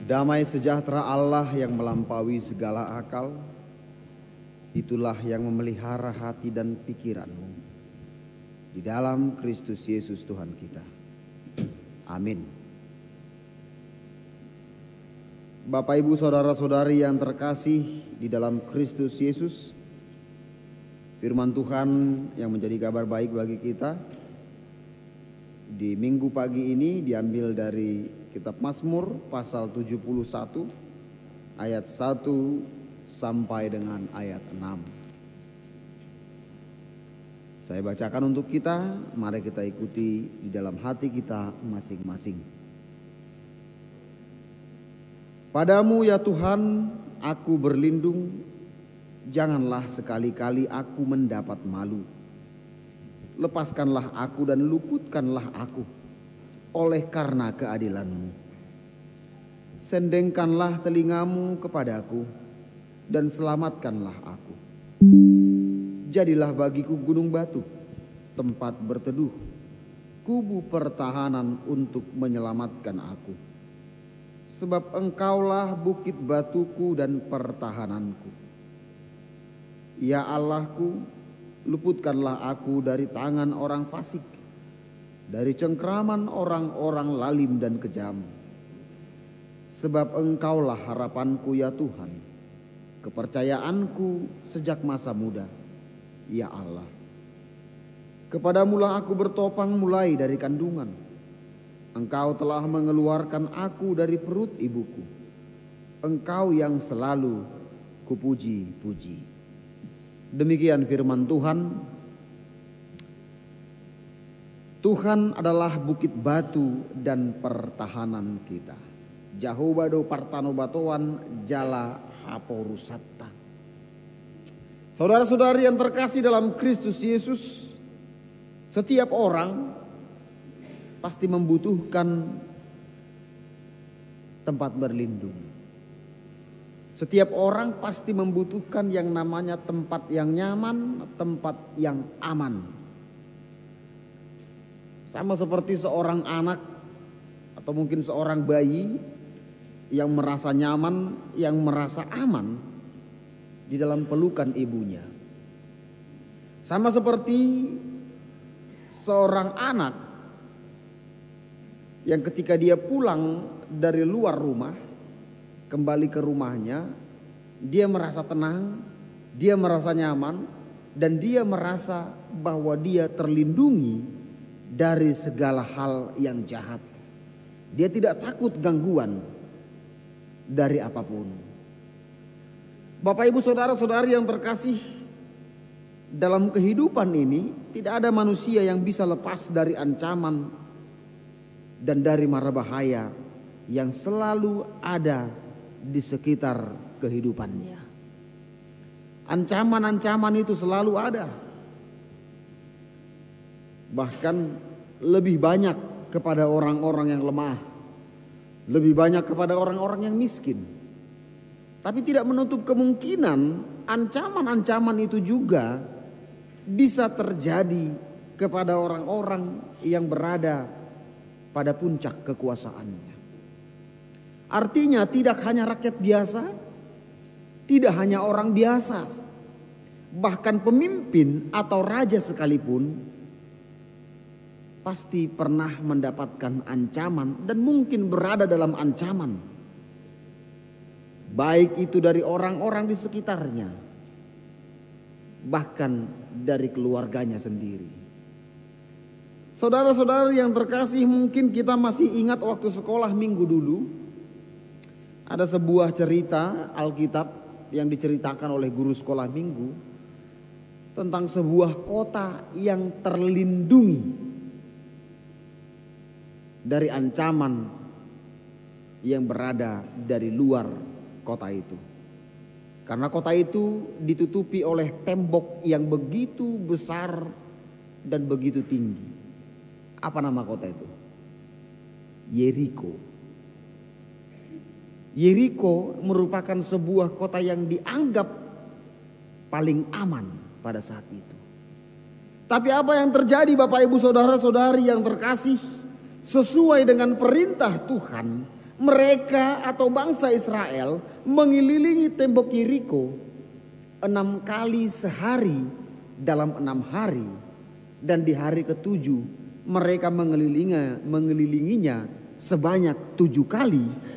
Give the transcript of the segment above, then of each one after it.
Damai sejahtera Allah yang melampaui segala akal, itulah yang memelihara hati dan pikiranmu di dalam Kristus Yesus Tuhan kita. Amin. Bapak, Ibu, saudara-saudari yang terkasih di dalam Kristus Yesus, firman Tuhan yang menjadi kabar baik bagi kita di minggu pagi ini diambil dari Kitab Mazmur pasal 71 ayat 1 sampai dengan ayat 6. Saya bacakan untuk kita, mari kita ikuti di dalam hati kita masing-masing. Padamu ya Tuhan, aku berlindung, janganlah sekali-kali aku mendapat malu. Lepaskanlah aku dan luputkanlah aku oleh karena keadilan-Mu. Sendengkanlah telingamu kepadaku dan selamatkanlah aku. Jadilah bagiku gunung batu, tempat berteduh, kubu pertahanan untuk menyelamatkan aku. Sebab Engkaulah bukit batuku dan pertahananku. Ya Allahku, luputkanlah aku dari tangan orang fasik, dari cengkraman orang-orang lalim dan kejam. Sebab Engkaulah harapanku ya Tuhan, kepercayaanku sejak masa muda, ya Allah. Kepadamulah aku bertopang mulai dari kandungan. Engkau telah mengeluarkan aku dari perut ibuku. Engkau yang selalu kupuji-puji. Demikian firman Tuhan. Tuhan adalah bukit batu dan pertahanan kita. Jehovah do partano batoan jala haporusatta. Saudara-saudari yang terkasih dalam Kristus Yesus, setiap orang pasti membutuhkan tempat berlindung. Setiap orang pasti membutuhkan yang namanya tempat yang nyaman, tempat yang aman. Sama seperti seorang anak atau mungkin seorang bayi yang merasa nyaman, yang merasa aman di dalam pelukan ibunya. Sama seperti seorang anak yang ketika dia pulang dari luar rumah, kembali ke rumahnya, dia merasa tenang, dia merasa nyaman, dan dia merasa bahwa dia terlindungi dari segala hal yang jahat. Dia tidak takut gangguan dari apapun. Bapak, Ibu, saudara-saudari yang terkasih, dalam kehidupan ini tidak ada manusia yang bisa lepas dari ancaman dan dari mara bahaya yang selalu ada di sekitar kehidupannya. Ancaman-ancaman itu selalu ada. Bahkan lebih banyak kepada orang-orang yang lemah, lebih banyak kepada orang-orang yang miskin. Tapi tidak menutup kemungkinan ancaman-ancaman itu juga bisa terjadi kepada orang-orang yang berada pada puncak kekuasaannya. Artinya tidak hanya rakyat biasa, tidak hanya orang biasa, bahkan pemimpin atau raja sekalipun pasti pernah mendapatkan ancaman dan mungkin berada dalam ancaman. Baik itu dari orang-orang di sekitarnya, bahkan dari keluarganya sendiri. Saudara-saudara yang terkasih, mungkin kita masih ingat waktu sekolah minggu dulu, ada sebuah cerita Alkitab yang diceritakan oleh guru sekolah minggu tentang sebuah kota yang terlindungi dari ancaman yang berada dari luar kota itu. Karena kota itu ditutupi oleh tembok yang begitu besar dan begitu tinggi. Apa nama kota itu? Yeriko. Yeriko merupakan sebuah kota yang dianggap paling aman pada saat itu. Tapi apa yang terjadi, Bapak, Ibu, saudara-saudari yang terkasih, sesuai dengan perintah Tuhan, Mereka atau bangsa Israel mengelilingi tembok Yeriko 6 kali sehari dalam 6 hari. Dan di hari ke-7 mereka mengelilinginya sebanyak 7 kali.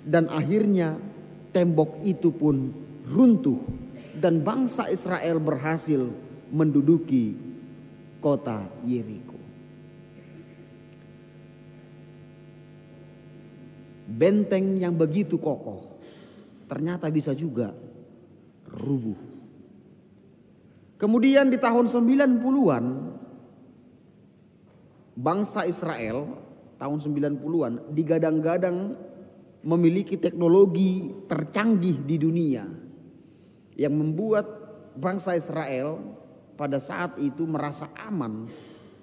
Dan akhirnya tembok itu pun runtuh dan bangsa Israel berhasil menduduki kota Yeriko. Benteng yang begitu kokoh ternyata bisa juga rubuh. Kemudian di tahun 90-an bangsa Israel tahun 90-an digadang-gadang memiliki teknologi tercanggih di dunia yang membuat bangsa Israel pada saat itu merasa aman,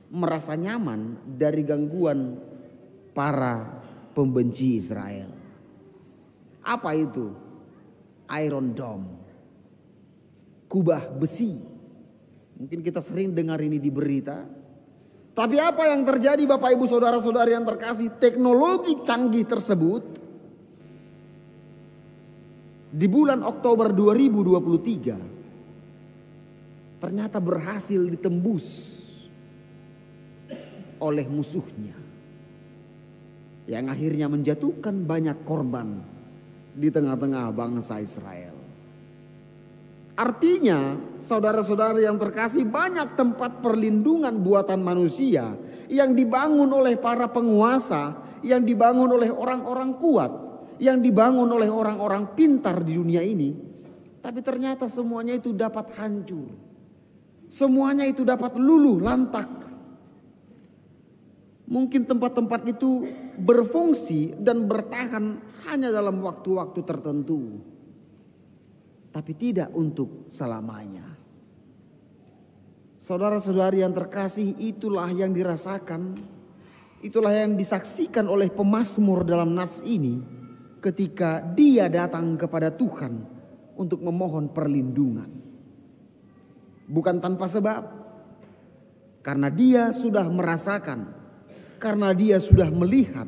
merasa nyaman dari gangguan para pembenci Israel. Apa itu? Iron Dome, kubah besi. Mungkin kita sering dengar ini di berita. Tapi apa yang terjadi Bapak Ibu Saudara-saudari yang terkasih, teknologi canggih tersebut di bulan Oktober 2023 ternyata berhasil ditembus oleh musuhnya, yang akhirnya menjatuhkan banyak korban di tengah-tengah bangsa Israel. Artinya, saudara-saudara yang terkasih, banyak tempat perlindungan buatan manusia yang dibangun oleh para penguasa, yang dibangun oleh orang-orang kuat, yang dibangun oleh orang-orang pintar di dunia ini. Tapi ternyata semuanya itu dapat hancur. Semuanya itu dapat luluh lantak. Mungkin tempat-tempat itu berfungsi dan bertahan hanya dalam waktu-waktu tertentu, tapi tidak untuk selamanya. Saudara-saudari yang terkasih, itulah yang dirasakan, itulah yang disaksikan oleh pemazmur dalam nas ini ketika dia datang kepada Tuhan untuk memohon perlindungan. Bukan tanpa sebab, karena dia sudah merasakan, karena dia sudah melihat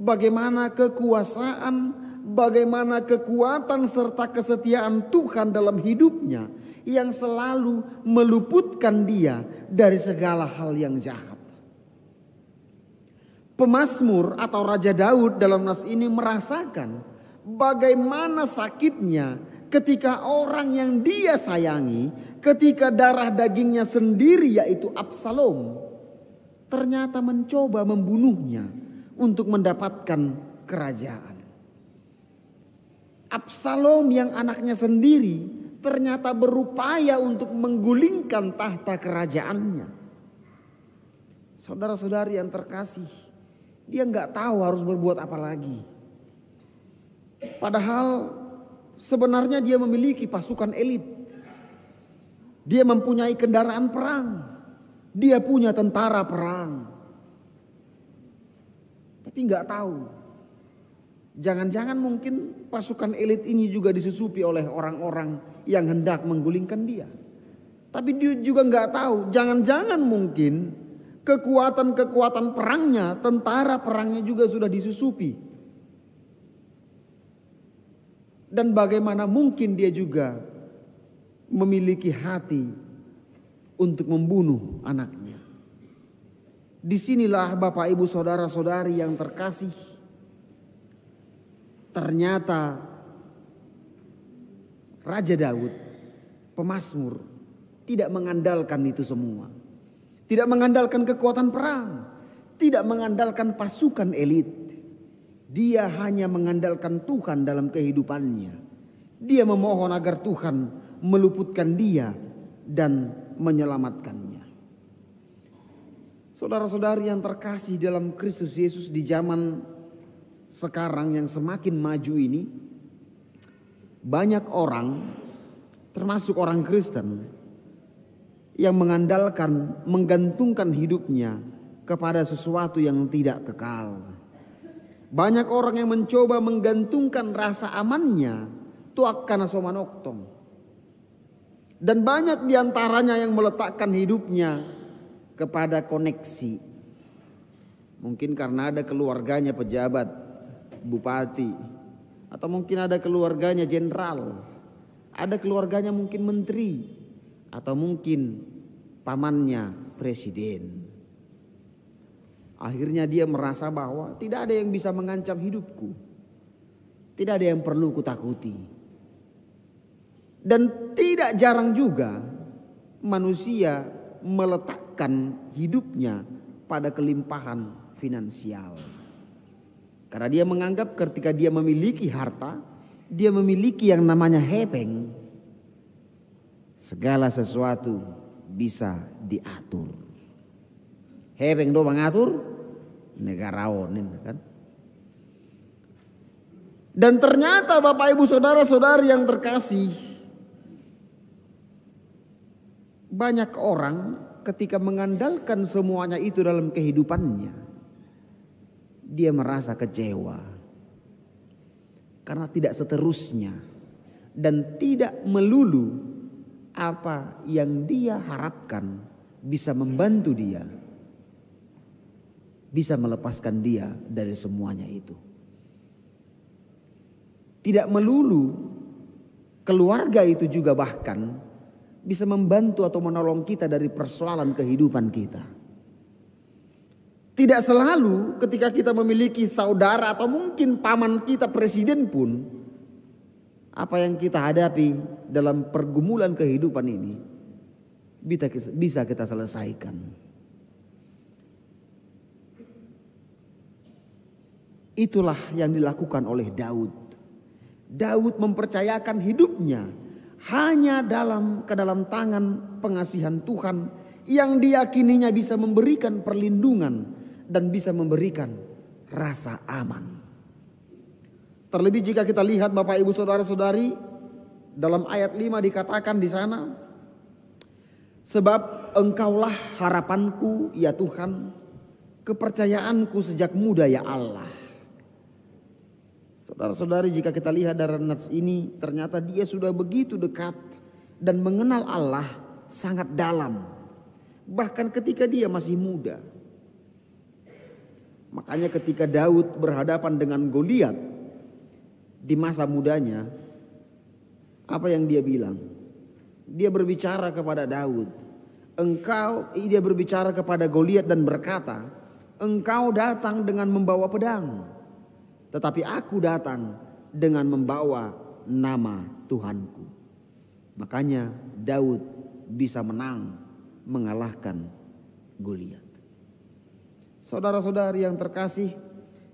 bagaimana kekuasaan, bagaimana kekuatan serta kesetiaan Tuhan dalam hidupnya yang selalu meluputkan dia dari segala hal yang jahat. Pemazmur atau Raja Daud dalam nas ini merasakan bagaimana sakitnya ketika orang yang dia sayangi, ketika darah dagingnya sendiri yaitu Absalom, ternyata mencoba membunuhnya untuk mendapatkan kerajaan. Absalom yang anaknya sendiri ternyata berupaya untuk menggulingkan tahta kerajaannya. Saudara-saudari yang terkasih, dia nggak tahu harus berbuat apa lagi. Padahal sebenarnya dia memiliki pasukan elit. Dia mempunyai kendaraan perang. Dia punya tentara perang. Tapi nggak tahu. Jangan-jangan mungkin pasukan elit ini juga disusupi oleh orang-orang yang hendak menggulingkan dia. Tapi dia juga nggak tahu. Jangan-jangan mungkin kekuatan-kekuatan perangnya, tentara perangnya juga sudah disusupi. Dan bagaimana mungkin dia juga memiliki hati untuk membunuh anaknya. Disinilah Bapak Ibu Saudara-saudari yang terkasih, ternyata Raja Daud, pemazmur, tidak mengandalkan itu semua. Tidak mengandalkan kekuatan perang, tidak mengandalkan pasukan elit. Dia hanya mengandalkan Tuhan dalam kehidupannya. Dia memohon agar Tuhan meluputkan dia dan menyelamatkannya. Saudara-saudari yang terkasih dalam Kristus Yesus, di zaman sekarang yang semakin maju ini, banyak orang, termasuk orang Kristen, yang mengandalkan, menggantungkan hidupnya kepada sesuatu yang tidak kekal. Banyak orang yang mencoba menggantungkan rasa amannya tuak kana somanoktong. Dan banyak diantaranya yang meletakkan hidupnya kepada koneksi. Mungkin karena ada keluarganya pejabat bupati, atau mungkin ada keluarganya jenderal, ada keluarganya mungkin menteri, atau mungkin pamannya presiden. Akhirnya dia merasa bahwa tidak ada yang bisa mengancam hidupku, tidak ada yang perlu kutakuti. Dan tidak jarang juga manusia meletakkan hidupnya pada kelimpahan finansial. Karena dia menganggap ketika dia memiliki harta, dia memiliki yang namanya hepeng. Segala sesuatu bisa diatur. Hepeng do mengatur negarawan kan. Dan ternyata Bapak Ibu saudara-saudari yang terkasih, banyak orang ketika mengandalkan semuanya itu dalam kehidupannya, dia merasa kecewa karena tidak seterusnya dan tidak melulu apa yang dia harapkan bisa membantu dia, bisa melepaskan dia dari semuanya itu. Tidak melulu keluarga itu juga bahkan bisa membantu atau menolong kita dari persoalan kehidupan kita. Tidak selalu ketika kita memiliki saudara atau mungkin paman kita presiden pun, apa yang kita hadapi dalam pergumulan kehidupan ini bisa kita selesaikan. Itulah yang dilakukan oleh Daud. Daud mempercayakan hidupnya hanya ke dalam tangan pengasihan Tuhan yang diyakininya bisa memberikan perlindungan dan bisa memberikan rasa aman. Terlebih jika kita lihat Bapak Ibu saudara-saudari, dalam ayat 5 dikatakan di sana, sebab Engkaulah harapanku ya Tuhan, kepercayaanku sejak muda ya Allah. Saudara-saudari, jika kita lihat dari nats ini, ternyata dia sudah begitu dekat dan mengenal Allah sangat dalam. Bahkan ketika dia masih muda. Makanya ketika Daud berhadapan dengan Goliat di masa mudanya, apa yang dia bilang? Dia berbicara kepada Daud. Dia berbicara kepada Goliat dan berkata, engkau datang dengan membawa pedang, tetapi aku datang dengan membawa nama Tuhanku. Makanya Daud bisa menang mengalahkan Goliat. Saudara-saudari yang terkasih,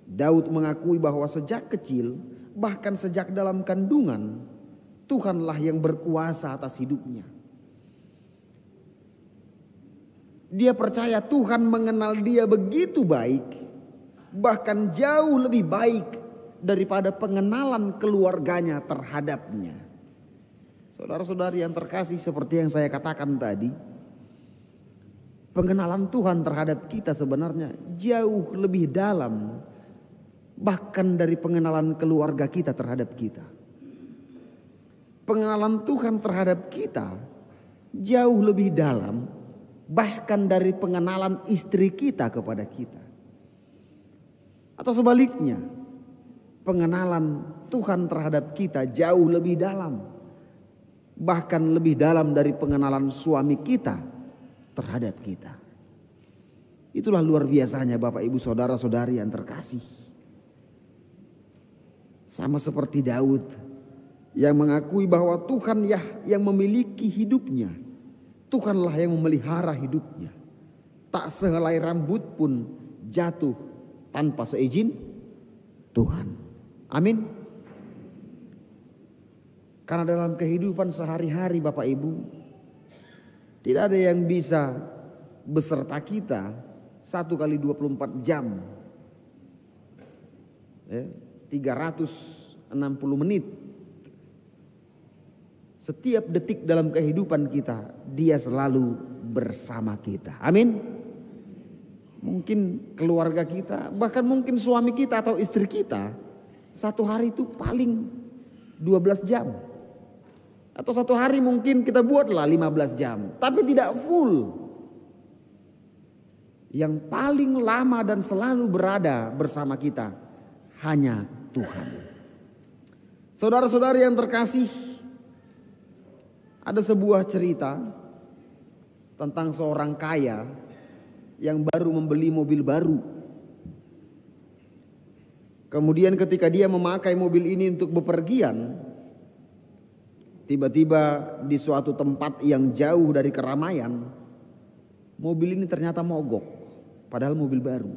Daud mengakui bahwa sejak kecil, bahkan sejak dalam kandungan, Tuhanlah yang berkuasa atas hidupnya. Dia percaya Tuhan mengenal dia begitu baik, bahkan jauh lebih baik daripada pengenalan keluarganya terhadapnya. Saudara-saudari yang terkasih, seperti yang saya katakan tadi, pengenalan Tuhan terhadap kita sebenarnya jauh lebih dalam bahkan dari pengenalan keluarga kita terhadap kita. Pengenalan Tuhan terhadap kita jauh lebih dalam bahkan dari pengenalan istri kita kepada kita. Atau sebaliknya, pengenalan Tuhan terhadap kita jauh lebih dalam, bahkan lebih dalam dari pengenalan suami kita terhadap kita. Itulah luar biasanya Bapak Ibu saudara-saudari yang terkasih. Sama seperti Daud yang mengakui bahwa Tuhan yang memiliki hidupnya. Tuhanlah yang memelihara hidupnya. Tak sehelai rambut pun jatuh tanpa seizin Tuhan. Amin. Karena dalam kehidupan sehari-hari Bapak Ibu, tidak ada yang bisa beserta kita 1 kali 24 jam. 360 menit. Setiap detik dalam kehidupan kita, dia selalu bersama kita. Amin. Mungkin keluarga kita, bahkan mungkin suami kita atau istri kita, satu hari itu paling 12 jam. Atau satu hari mungkin kita buatlah 15 jam. Tapi tidak full. Yang paling lama dan selalu berada bersama kita hanya Tuhan. Saudara-saudari yang terkasih, ada sebuah cerita tentang seorang kaya yang baru membeli mobil baru. Kemudian ketika dia memakai mobil ini untuk bepergian, tiba-tiba di suatu tempat yang jauh dari keramaian, mobil ini ternyata mogok, padahal mobil baru.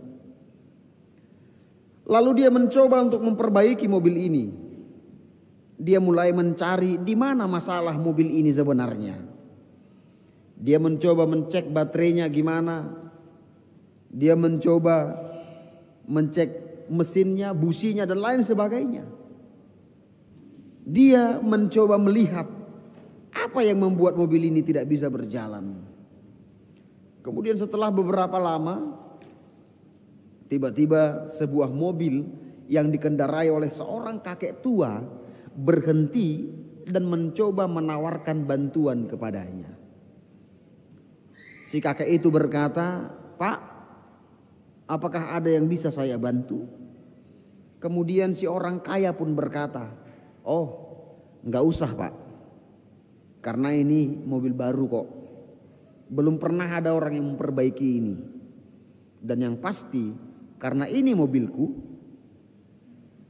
Lalu dia mencoba untuk memperbaiki mobil ini. Dia mulai mencari di mana masalah mobil ini sebenarnya. Dia mencoba mencek baterainya gimana. Dia mencoba mencek mesinnya, businya dan lain sebagainya. Dia mencoba melihat apa yang membuat mobil ini tidak bisa berjalan. Kemudian setelah beberapa lama, tiba-tiba sebuah mobil yang dikendarai oleh seorang kakek tua berhenti dan mencoba menawarkan bantuan kepadanya. Si kakek itu berkata, "Pak, apakah ada yang bisa saya bantu?" Kemudian si orang kaya pun berkata, "Oh, enggak usah Pak, karena ini mobil baru kok. Belum pernah ada orang yang memperbaiki ini. Dan yang pasti karena ini mobilku,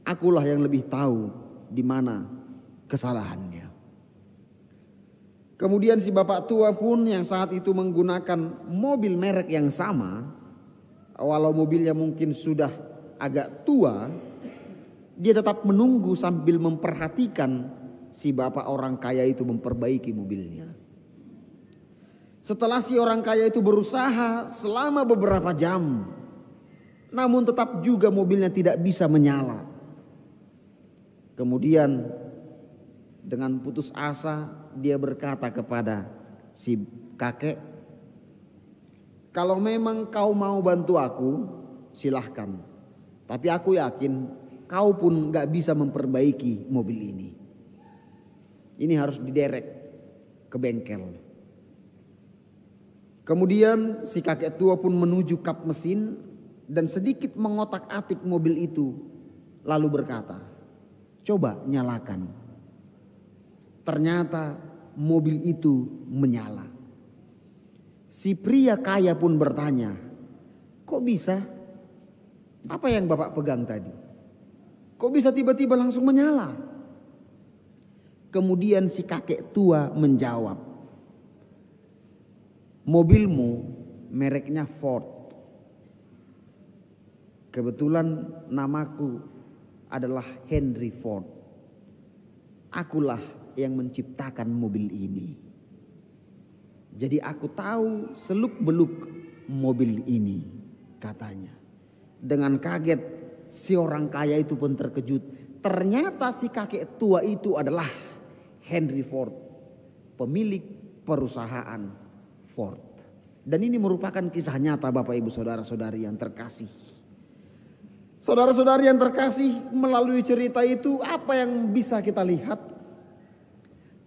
akulah yang lebih tahu di mana kesalahannya." Kemudian si bapak tua pun yang saat itu menggunakan mobil merek yang sama, walau mobilnya mungkin sudah agak tua, dia tetap menunggu sambil memperhatikan si bapak orang kaya itu memperbaiki mobilnya. Setelah si orang kaya itu berusaha selama beberapa jam, namun tetap juga mobilnya tidak bisa menyala. Kemudian dengan putus asa dia berkata kepada si kakek, "Kalau memang kau mau bantu aku, silahkan. Tapi aku yakin kau pun gak bisa memperbaiki mobil ini. Ini harus diderek ke bengkel." Kemudian si kakek tua pun menuju kap mesin dan sedikit mengotak-atik mobil itu, lalu berkata, "Coba nyalakan." Ternyata mobil itu menyala. Si pria kaya pun bertanya, "Kok bisa? Apa yang Bapak pegang tadi? Kok bisa tiba-tiba langsung menyala?" Kemudian si kakek tua menjawab, "Mobilmu mereknya Ford. Kebetulan namaku adalah Henry Ford. Akulah yang menciptakan mobil ini. Jadi aku tahu seluk-beluk mobil ini," katanya. Dengan kaget si orang kaya itu pun terkejut. Ternyata si kakek tua itu adalah Henry Ford, pemilik perusahaan Ford. Dan ini merupakan kisah nyata Bapak Ibu saudara-saudari yang terkasih. Saudara-saudari yang terkasih, melalui cerita itu apa yang bisa kita lihat?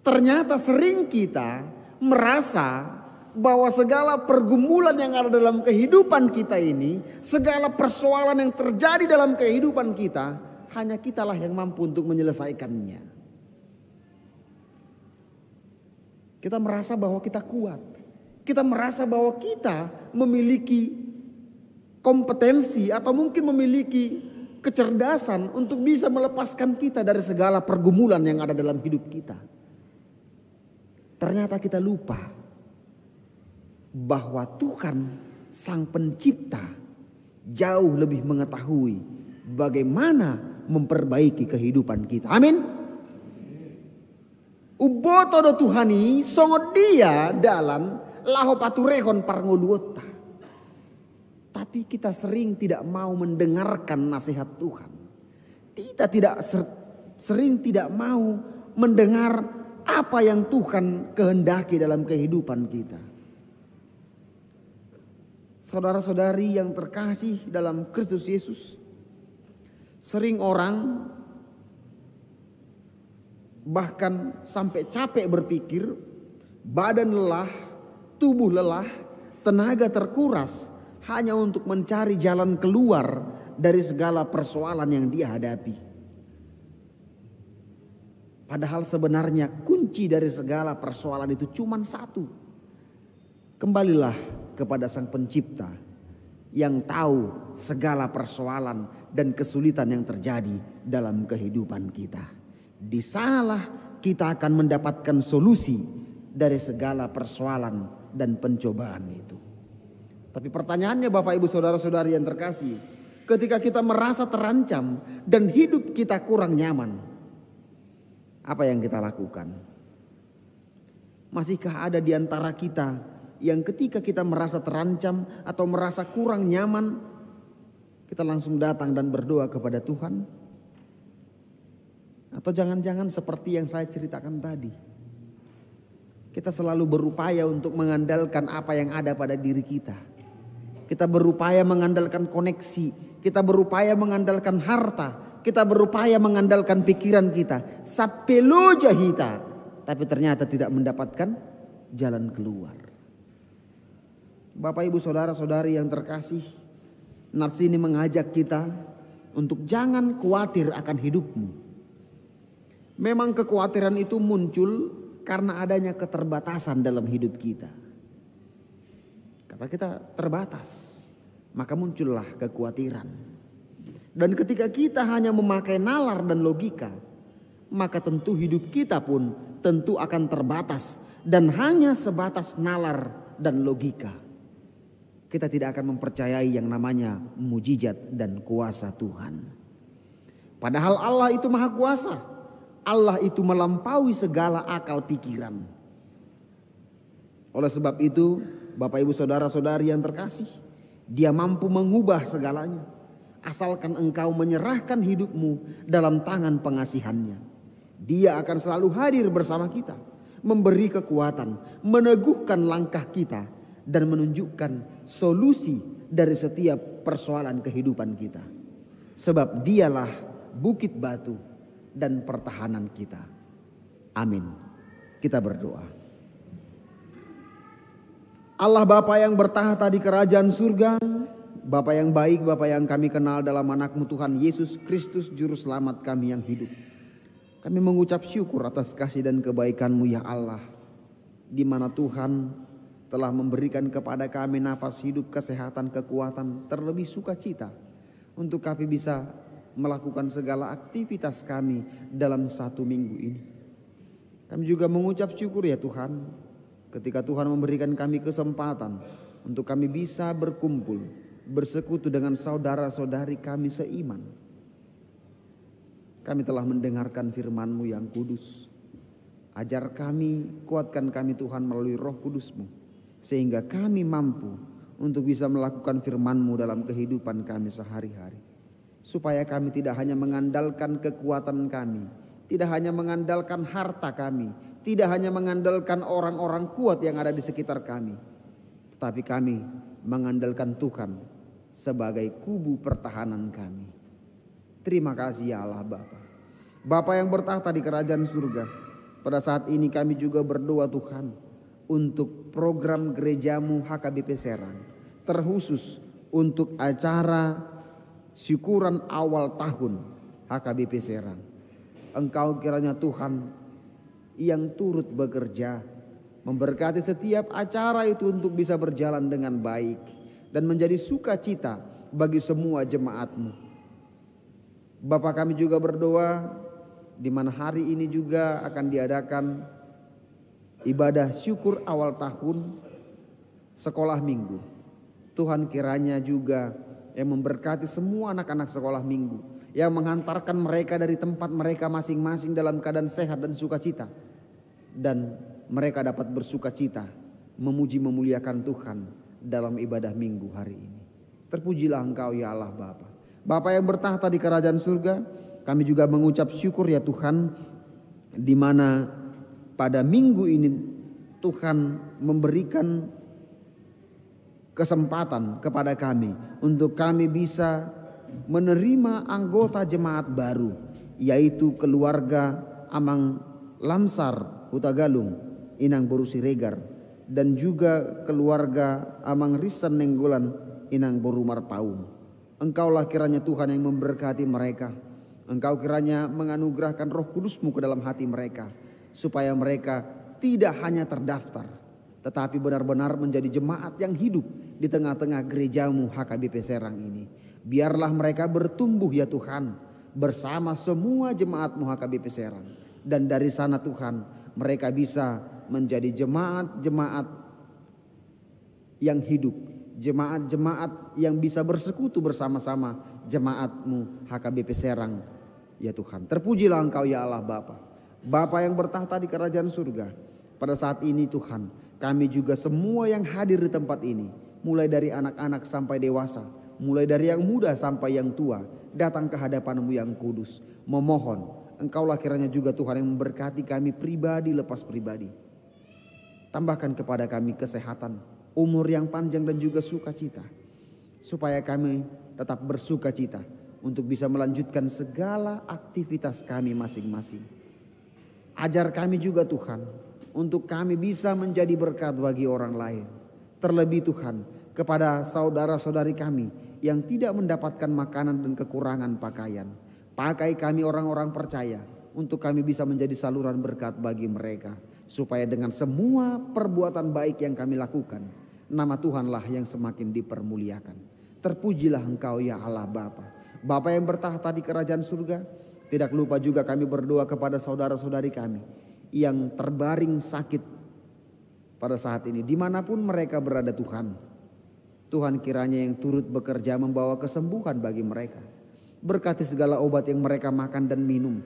Ternyata sering kita merasa bahwa segala pergumulan yang ada dalam kehidupan kita ini, segala persoalan yang terjadi dalam kehidupan kita, hanya kitalah yang mampu untuk menyelesaikannya. Kita merasa bahwa kita kuat. Kita merasa bahwa kita memiliki kompetensi atau mungkin memiliki kecerdasan untuk bisa melepaskan kita dari segala pergumulan yang ada dalam hidup kita. Ternyata kita lupa bahwa Tuhan Sang Pencipta jauh lebih mengetahui bagaimana memperbaiki kehidupan kita. Amin. Uboto do Tuhani songo dia dalam laho paturehon parngoluota. Tapi kita sering tidak mau mendengarkan nasihat Tuhan. Kita sering tidak mau mendengar apa yang Tuhan kehendaki dalam kehidupan kita. Saudara-saudari yang terkasih dalam Kristus Yesus, sering orang bahkan sampai capek berpikir, badan lelah, tubuh lelah, tenaga terkuras hanya untuk mencari jalan keluar dari segala persoalan yang dia hadapi. Padahal sebenarnya kunci dari segala persoalan itu cuma satu. Kembalilah kepada Sang Pencipta yang tahu segala persoalan dan kesulitan yang terjadi dalam kehidupan kita. Di sanalah kita akan mendapatkan solusi dari segala persoalan dan pencobaan itu. Tapi pertanyaannya Bapak Ibu Saudara-saudari yang terkasih, ketika kita merasa terancam dan hidup kita kurang nyaman, apa yang kita lakukan? Masihkah ada di antara kita yang ketika kita merasa terancam atau merasa kurang nyaman, kita langsung datang dan berdoa kepada Tuhan? Atau jangan-jangan seperti yang saya ceritakan tadi, kita selalu berupaya untuk mengandalkan apa yang ada pada diri kita. Kita berupaya mengandalkan koneksi, kita berupaya mengandalkan harta, kita berupaya mengandalkan pikiran kita, sapelo jahita, tapi ternyata tidak mendapatkan jalan keluar. Bapak Ibu Saudara-saudari yang terkasih, nats ini mengajak kita untuk jangan khawatir akan hidupmu. Memang kekhawatiran itu muncul karena adanya keterbatasan dalam hidup kita. Karena kita terbatas, maka muncullah kekhawatiran. Dan ketika kita hanya memakai nalar dan logika, maka tentu hidup kita pun tentu akan terbatas dan hanya sebatas nalar dan logika. Kita tidak akan mempercayai yang namanya mujizat dan kuasa Tuhan. Padahal Allah itu maha kuasa. Allah itu melampaui segala akal pikiran. Oleh sebab itu, Bapak Ibu Saudara-saudari yang terkasih, Dia mampu mengubah segalanya. Asalkan engkau menyerahkan hidupmu dalam tangan pengasihannya. Dia akan selalu hadir bersama kita, memberi kekuatan, meneguhkan langkah kita, dan menunjukkan solusi dari setiap persoalan kehidupan kita. Sebab Dialah bukit batu dan pertahanan kita. Amin. Kita berdoa. Allah Bapa yang bertahta di kerajaan surga, Bapa yang baik, Bapa yang kami kenal dalam anak-Mu Tuhan Yesus Kristus Juru Selamat kami yang hidup. Kami mengucap syukur atas kasih dan kebaikan-Mu ya Allah, di mana Tuhan telah memberikan kepada kami nafas hidup, kesehatan, kekuatan, terlebih sukacita untuk kami bisa melakukan segala aktivitas kami dalam satu minggu ini. Kami juga mengucap syukur ya Tuhan, ketika Tuhan memberikan kami kesempatan untuk kami bisa berkumpul, bersekutu dengan saudara-saudari kami seiman. Kami telah mendengarkan firman-Mu yang kudus. Ajar kami, kuatkan kami Tuhan melalui Roh Kudus-Mu, sehingga kami mampu untuk bisa melakukan firman-Mu dalam kehidupan kami sehari-hari. Supaya kami tidak hanya mengandalkan kekuatan kami, tidak hanya mengandalkan harta kami, tidak hanya mengandalkan orang-orang kuat yang ada di sekitar kami, tetapi kami mengandalkan Tuhan sebagai kubu pertahanan kami. Terima kasih ya Allah Bapa. Bapa yang bertahta di kerajaan surga, pada saat ini kami juga berdoa Tuhan untuk program gerejamu HKBP Serang, terkhusus untuk acara syukuran awal tahun HKBP Serang. Engkau kiranya Tuhan yang turut bekerja, memberkati setiap acara itu untuk bisa berjalan dengan baik dan menjadi sukacita bagi semua jemaat-Mu. Bapa kami juga berdoa di mana hari ini juga akan diadakan ibadah syukur awal tahun sekolah minggu. Tuhan kiranya juga yang memberkati semua anak-anak sekolah minggu, yang menghantarkan mereka dari tempat mereka masing-masing dalam keadaan sehat dan sukacita, dan mereka dapat bersukacita memuji memuliakan Tuhan dalam ibadah minggu hari ini. Terpujilah Engkau ya Allah Bapa. Bapa yang bertahta di kerajaan surga, kami juga mengucap syukur ya Tuhan, di mana pada minggu ini Tuhan memberikan kesempatan kepada kami untuk kami bisa menerima anggota jemaat baru, yaitu keluarga Amang Lamsar Hutagalung Inang Boru Siregar, dan juga keluarga Amang Risan Nenggolan Inang Boru Marpaung. Engkaulah kiranya Tuhan yang memberkati mereka. Engkau kiranya menganugerahkan Roh Kudus-Mu ke dalam hati mereka, supaya mereka tidak hanya terdaftar, tetapi benar-benar menjadi jemaat yang hidup di tengah-tengah gereja-Mu HKBP Serang ini. Biarlah mereka bertumbuh ya Tuhan, bersama semua jemaat-Mu HKBP Serang. Dan dari sana Tuhan, mereka bisa menjadi jemaat-jemaat yang hidup, jemaat-jemaat yang bisa bersekutu bersama-sama jemaat-Mu HKBP Serang ya Tuhan. Terpujilah Engkau ya Allah Bapa, Bapa yang bertahta di kerajaan surga. Pada saat ini Tuhan, kami juga semua yang hadir di tempat ini, mulai dari anak-anak sampai dewasa, mulai dari yang muda sampai yang tua, datang ke hadapan-Mu yang kudus, memohon Engkaulah kiranya juga Tuhan yang memberkati kami pribadi lepas pribadi. Tambahkan kepada kami kesehatan, umur yang panjang dan juga sukacita, supaya kami tetap bersukacita untuk bisa melanjutkan segala aktivitas kami masing-masing. Ajar kami juga Tuhan, untuk kami bisa menjadi berkat bagi orang lain. Terlebih Tuhan, kepada saudara-saudari kami yang tidak mendapatkan makanan dan kekurangan pakaian. Pakai kami orang-orang percaya untuk kami bisa menjadi saluran berkat bagi mereka. Supaya dengan semua perbuatan baik yang kami lakukan, nama Tuhanlah yang semakin dipermuliakan. Terpujilah Engkau ya Allah Bapa, Bapa yang bertahta di kerajaan surga. Tidak lupa juga kami berdoa kepada saudara-saudari kami yang terbaring sakit pada saat ini, dimanapun mereka berada Tuhan. Tuhan kiranya yang turut bekerja membawa kesembuhan bagi mereka. Berkati segala obat yang mereka makan dan minum.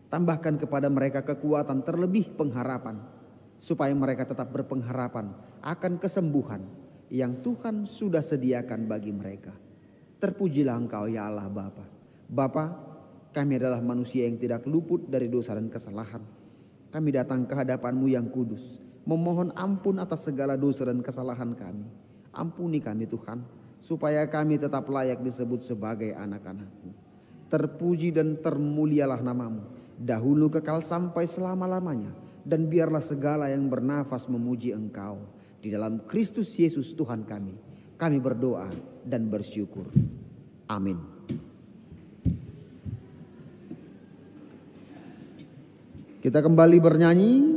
Tambahkan kepada mereka kekuatan, terlebih pengharapan, supaya mereka tetap berpengharapan akan kesembuhan yang Tuhan sudah sediakan bagi mereka. Terpujilah Engkau ya Allah Bapa. Bapa, kami adalah manusia yang tidak luput dari dosa dan kesalahan. Kami datang ke hadapan-Mu yang kudus, memohon ampun atas segala dosa dan kesalahan kami. Ampuni kami Tuhan, supaya kami tetap layak disebut sebagai anak-anak-Mu. Terpuji dan termulialah nama-Mu, dahulu kekal sampai selama-lamanya. Dan biarlah segala yang bernafas memuji Engkau. Di dalam Kristus Yesus Tuhan kami berdoa dan bersyukur. Amin. Kita kembali bernyanyi